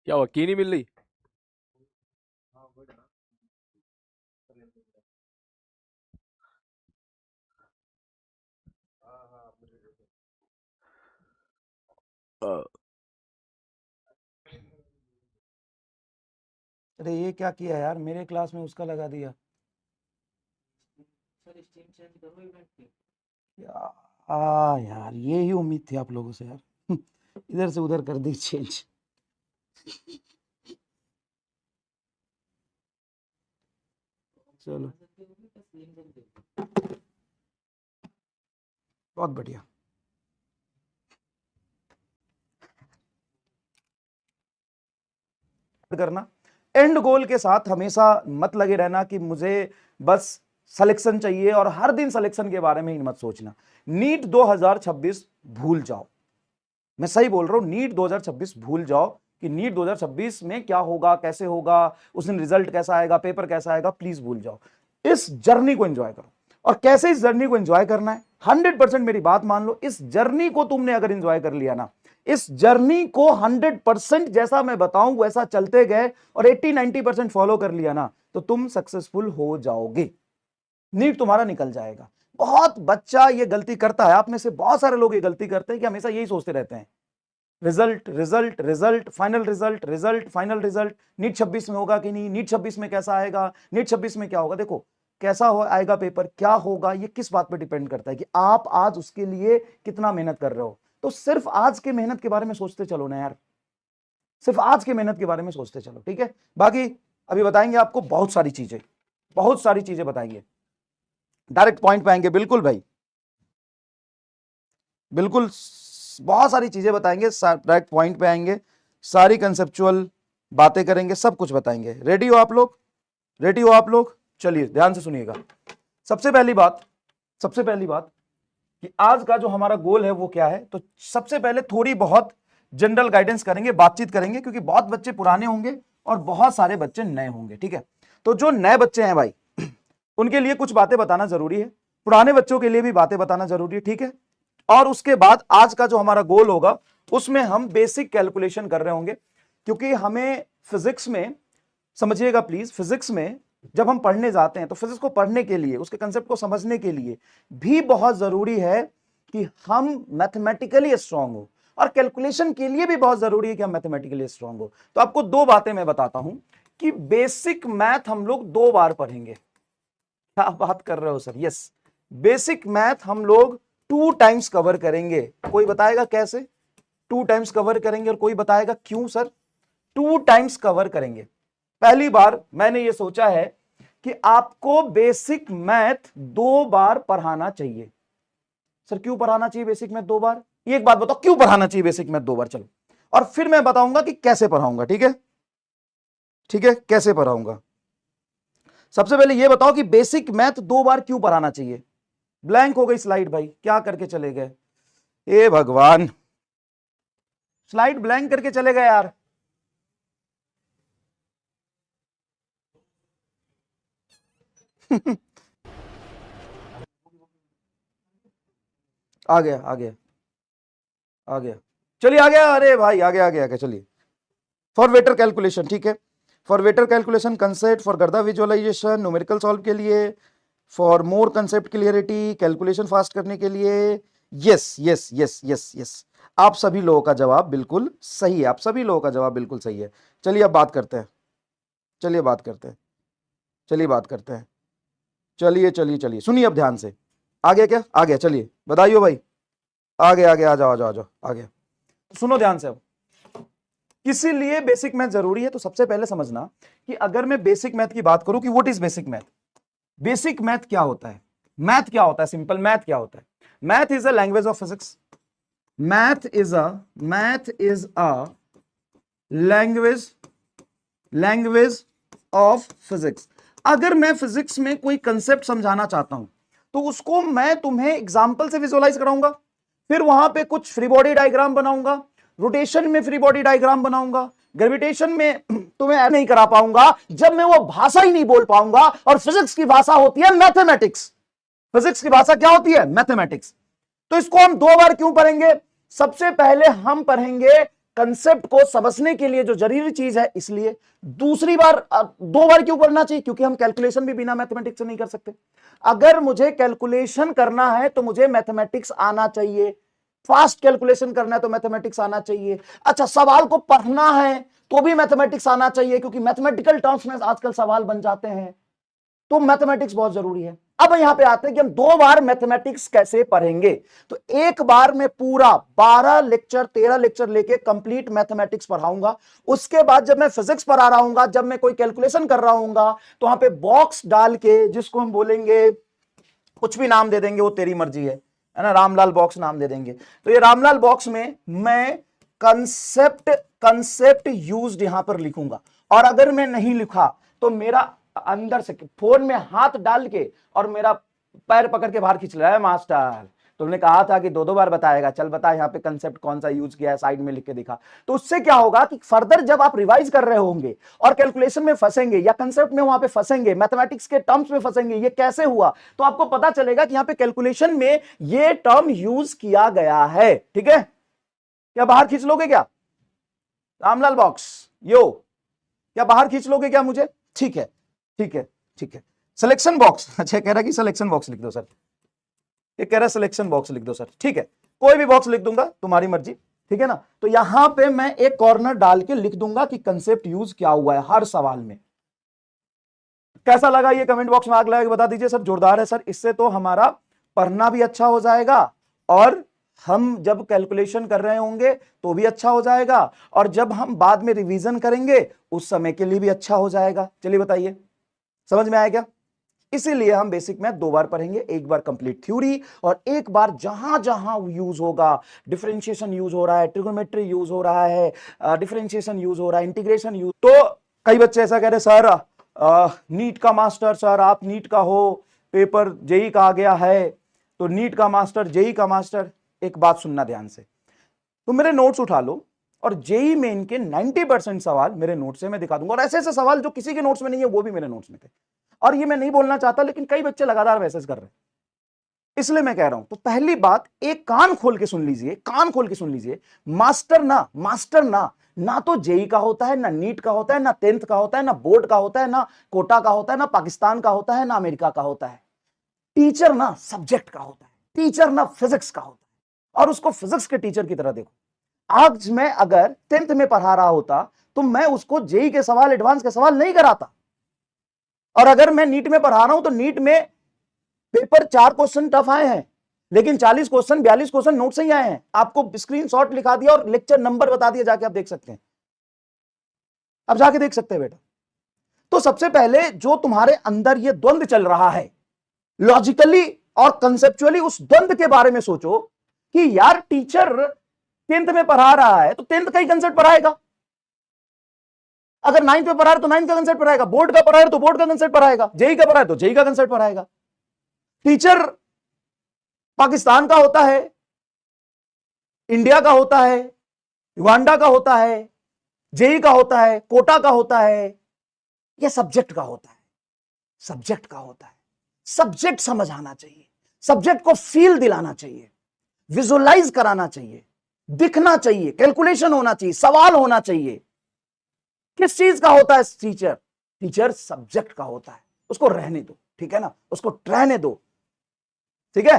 क्या हुआ, की नहीं मिल रही? अ, अरे ये क्या किया यार, मेरे क्लास में उसका लगा दिया। यार ये ही उम्मीद थी आप लोगों से यार। इधर से उधर कर दी चेंज। चलो बहुत बढ़िया। करना एंड गोल के साथ हमेशा मत लगे रहना कि मुझे बस सिलेक्शन चाहिए और हर दिन सिलेक्शन के बारे में ही मत सोचना। नीट 2026 भूल जाओ। मैं सही बोल रहा हूं, नीट 2026 भूल जाओ कि नीट 2026 में क्या होगा, कैसे होगा, उस दिन रिजल्ट कैसा आएगा, पेपर कैसा आएगा, प्लीज भूल जाओ। इस जर्नी को एंजॉय करो। और कैसे इस जर्नी को एंजॉय करना है, 100% मेरी बात मान लो। इस जर्नी को तुमने अगर एंजॉय कर लिया ना, इस जर्नी को 100% जैसा मैं बताऊं वैसा चलते गए और 80-90% फॉलो कर लिया ना, तो तुम सक्सेसफुल हो जाओगे। नीट तुम्हारा निकल जाएगा। बहुत बच्चा ये गलती करता है, आप में से बहुत सारे लोग ये गलती करते हैं कि हमेशा यही सोचते रहते हैं, result result result final result result final result, NEET 26 में होगा कि नहीं, नीट 26 में कैसा आएगा, नीट 26 में क्या होगा। देखो कैसा हो आएगा पेपर, क्या होगा, ये किस बात पे डिपेंड करता है कि आप आज उसके लिए कितना मेहनत कर रहे हो। तो सिर्फ आज के मेहनत के बारे में सोचते चलो ना यार, सिर्फ आज के मेहनत के बारे में सोचते चलो, ठीक है। बाकी अभी बताएंगे आपको बहुत सारी चीजें, बहुत सारी चीजें बताएंगे। डायरेक्ट पॉइंट पे आएंगे, बिल्कुल भाई, बिल्कुल बहुत सारी चीजें बताएंगे, डायरेक्ट पॉइंट पे आएंगे, सारी कंसेप्चुअल बातें करेंगे, सब कुछ बताएंगे। रेडी हो आप लोग, रेडी हो आप लोग? चलिए ध्यान से सुनिएगा। सबसे पहली बात, सबसे पहली बात कि आज का जो हमारा गोल है वो क्या है। तो सबसे पहले थोड़ी बहुत जनरल गाइडेंस करेंगे, बातचीत करेंगे, क्योंकि बहुत बच्चे पुराने होंगे और बहुत सारे बच्चे नए होंगे, ठीक है। तो जो नए बच्चे हैं भाई, उनके लिए कुछ बातें बताना जरूरी है, पुराने बच्चों के लिए भी बातें बताना जरूरी है, ठीक है। और उसके बाद आज का जो हमारा गोल होगा उसमें हम बेसिक कैलकुलेशन कर रहे होंगे, क्योंकि हमें फिजिक्स में, समझिएगा प्लीज, फिजिक्स में जब हम पढ़ने जाते हैं तो फिजिक्स को पढ़ने के लिए, उसके कंसेप्ट को समझने के लिए भी बहुत जरूरी है कि हम मैथमेटिकली स्ट्रांग हो, और कैलकुलेशन के लिए भी बहुत जरूरी है कि हम मैथमेटिकली स्ट्रांग हो। तो आपको दो बातें मैं बताता हूं कि बेसिक मैथ हम लोग 2 बार पढ़ेंगे। क्या बात कर रहे हो सर? यस, बेसिक मैथ हम लोग 2 टाइम्स कवर करेंगे। कोई बताएगा कैसे 2 टाइम्स कवर करेंगे, और कोई बताएगा क्यों सर 2 टाइम्स कवर करेंगे। पहली बार मैंने ये सोचा है कि आपको बेसिक मैथ 2 बार पढ़ाना चाहिए। सर क्यों पढ़ाना चाहिए बेसिक मैथ 2 बार? ये एक बात बताओ, क्यों पढ़ाना चाहिए बेसिक मैथ 2 बार? चलो, और फिर मैं बताऊंगा कि कैसे पढ़ाऊंगा, ठीक है, ठीक है, कैसे पढ़ाऊंगा। सबसे पहले ये बताओ कि बेसिक मैथ 2 बार क्यों पढ़ाना चाहिए। ब्लैंक हो गई स्लाइड भाई, क्या करके चले गए, ए भगवान, स्लाइड ब्लैंक करके चले गए यार। आ गया आ गया आ गया, चलिए आ गया, अरे भाई आ गया आ गया आ गया, चलिए। फॉर वेटर कैलकुलेशन, ठीक है, for waiter calculation concept, for गर्दा विजुअलाइजेशन, न्यूमेरिकल सॉल्व के लिए, for more concept clarity, calculation fast करने के लिए। Yes yes yes yes yes, आप सभी लोगों का जवाब बिल्कुल सही है, आप सभी लोगों का जवाब बिल्कुल सही है। चलिए अब बात करते हैं, चलिए बात करते हैं, चलिए बात करते हैं, चलिए चलिए चलिए सुनिए अब ध्यान से। आ गया क्या? आ गया, चलिए बताइए भाई, आ गया आ गया, आ जाओ आ जाओ आ जाओ, आ गया। सुनो ध्यान से अब, किसी लिए बेसिक मैथ जरूरी है। तो सबसे पहले समझना कि अगर मैं बेसिक मैथ की बात करूं कि what is basic math, basic math क्या होता है, मैथ क्या होता है, सिंपल मैथ क्या होता है। Math is a language of physics, math is a language, language of physics. अगर मैं फिजिक्स में कोई कंसेप्ट समझाना चाहता हूं तो उसको मैं तुम्हें एग्जांपल से विजुअलाइज कराऊंगा, फिर वहां पे कुछ फ्री बॉडी डायग्राम बनाऊंगा, रोटेशन में फ्री बॉडी डायग्राम बनाऊंगा, ग्रेविटेशन में तुम्हें नहीं करा पाऊंगा जब मैं वो भाषा ही नहीं बोल पाऊंगा। और फिजिक्स की भाषा होती है मैथमेटिक्स, फिजिक्स की भाषा क्या होती है? मैथमेटिक्स। तो इसको हम 2 बार क्यों पढ़ेंगे? सबसे पहले हम पढ़ेंगे कंसेप्ट को समझने के लिए जो जरूरी चीज है, इसलिए दूसरी बार 2 बार क्यों करना चाहिए? क्योंकि हम कैलकुलेशन भी बिना मैथमेटिक्स से नहीं कर सकते। अगर मुझे कैलकुलेशन करना है तो मुझे मैथमेटिक्स आना चाहिए, फास्ट कैलकुलेशन करना है तो मैथमेटिक्स आना चाहिए। अच्छा, सवाल को पढ़ना है तो भी मैथमेटिक्स आना चाहिए, क्योंकि मैथमेटिकल टर्म्स में आजकल सवाल बन जाते हैं, तो मैथमेटिक्स बहुत जरूरी है। अब यहां पे आते हैं कि हम 2 बार मैथमेटिक्स कैसे पढ़ेंगे। तो एक बार में पूरा 12 लेक्चर 13 लेक्चर लेके कंप्लीट मैथमेटिक्स पढ़ाऊंगा। उसके बाद जब मैं फिजिक्स पढ़ा रहा हूंगा, जब मैं कोई कैलकुलेशन कर रहा हूंगा, तो वहां पे बॉक्स डाल के, जिसको हम बोलेंगे, कुछ भी नाम दे देंगे, वो तेरी मर्जी है ना, रामलाल बॉक्स नाम दे देंगे। तो ये रामलाल बॉक्स में मैं कंसेप्ट यूज्ड यहां पर लिखूंगा। और अगर मैं नहीं लिखा तो मेरा अंदर से फोन में हाथ डाल के और मेरा पैर पकड़ के बाहर खींच रहा है, मास्टर तुमने कहा था कि 2 बार बताएगा, चल बता यहाँ पे कंसेप्ट कौन सा यूज किया है, साइड में लिख के दिखा। तो उससे क्या होगा कि फर्दर जब आप रिवाइज कर रहे होंगे और कैलकुलेशन में फंसेंगे या कंसेप्ट में वहां पे फंसेंगे, मैथमेटिक्स के टर्म्स में फंसेंगे, ये कैसे हुआ, तो आपको पता चलेगा कि यहाँ पे कैलकुलेशन में ये टर्म यूज किया गया है। ठीक है, क्या बाहर खींच लोगे क्या रामलाल बॉक्स? यो, क्या बाहर खींच लोगे क्या मुझे? ठीक है, ठीक है, ठीक है। सिलेक्शन बॉक्स, अच्छा कह रहा कि सिलेक्शन बॉक्स लिख दो सर, ये कह रहा सिलेक्शन बॉक्स लिख दो सर। ठीक है, कोई भी बॉक्स लिख दूंगा, तुम्हारी मर्जी। ठीक है ना, तो यहां पे मैं एक कॉर्नर डाल के लिख दूंगा कि कंसेप्ट यूज क्या हुआ है हर सवाल में। कैसा लगा ये कमेंट बॉक्स में आग लगा के बता दीजिए सर। जोरदार है सर, इससे तो हमारा पढ़ना भी अच्छा हो जाएगा, और हम जब कैलकुलेशन कर रहे होंगे तो भी अच्छा हो जाएगा, और जब हम बाद में रिवीजन करेंगे उस समय के लिए भी अच्छा हो जाएगा। चलिए बताइए, समझ में आया क्या? इसीलिए हम बेसिक मैथ 2 बार पढ़ेंगे, एक बार कंप्लीट थ्योरी और एक बार जहां जहां यूज होगा, डिफरेंशिएशन यूज हो रहा है, ट्रिगोनोमेट्री यूज हो रहा है, डिफरेंशिएशन यूज हो रहा है, इंटीग्रेशन यूज। तो कई बच्चे ऐसा कह रहे सर नीट का मास्टर, सर आप नीट का हो, पेपर जेई का आ गया है, तो नीट का मास्टर, जेई का मास्टर। एक बात सुनना ध्यान से, तो मेरे नोट्स उठा लो और जेई मेन के 90% सवाल मेरे नोट्स से मैं दिखा दूंगा, और ऐसे ऐसे सवाल जो किसी के नोट्स में नहीं है वो भी मेरे नोट्स में थे। और ये मैं नहीं बोलना चाहता, लेकिन कई बच्चे लगातार मैसेज कर रहे हैं, इसलिए मैं कह रहा हूं। तो पहली बात, एक कान खोल के सुन लीजिए, कान खोल के सुन लीजिए। मास्टर ना तो जेई का होता है, ना नीट का होता है, ना 10th का होता है, ना बोर्ड का होता है, ना कोटा का होता है, ना पाकिस्तान का होता है, ना अमेरिका का होता है। टीचर ना सब्जेक्ट का होता है, टीचर ना फिजिक्स का होता है, और उसको फिजिक्स के टीचर की तरह देखो। आज मैं अगर 10th में पढ़ा रहा होता तो मैं उसको जेई के सवाल, एडवांस के सवाल नहीं कराता। और अगर मैं नीट में पढ़ा रहा हूं तो नीट में पेपर 4 क्वेश्चन टफ आए हैं, लेकिन 40 क्वेश्चन 42 क्वेश्चन नोट से ही आए हैं। आपको स्क्रीनशॉट लिखा दिया और लेक्चर नंबर बता दिया, जाके आप देख सकते हैं, अब जाके देख सकते हैं बेटा। तो सबसे पहले जो तुम्हारे अंदर ये द्वंद्व चल रहा है, लॉजिकली और कंसेप्चुअली उस द्वंद्व के बारे में सोचो कि यार टीचर 10th में पढ़ा रहा है तो 10th का ही कंसेप्ट पढ़ाएगा, अगर 9th में पढ़ा रहा है तो 9th का कंसेप्ट पढ़ाएगा, बोर्ड का पढ़ा रहा है तो बोर्ड का कंसेप्ट पढ़ाएगा, जेई का पढ़ा है तो जेई का कंसेप्ट पढ़ाएगा। टीचर पाकिस्तान का होता है, इंडिया का होता है, युगांडा का होता है, जेई का होता है, कोटा का होता है, यह सब्जेक्ट का होता है, सब्जेक्ट का होता है। सब्जेक्ट समझ आना चाहिए, सब्जेक्ट को फील दिलाना चाहिए, विजुअलाइज कराना चाहिए, दिखना चाहिए, कैलकुलेशन होना चाहिए, सवाल होना चाहिए। किस चीज का होता है टीचर? टीचर सब्जेक्ट का होता है, उसको रहने दो, ठीक है ना, उसको रहने दो, ठीक है।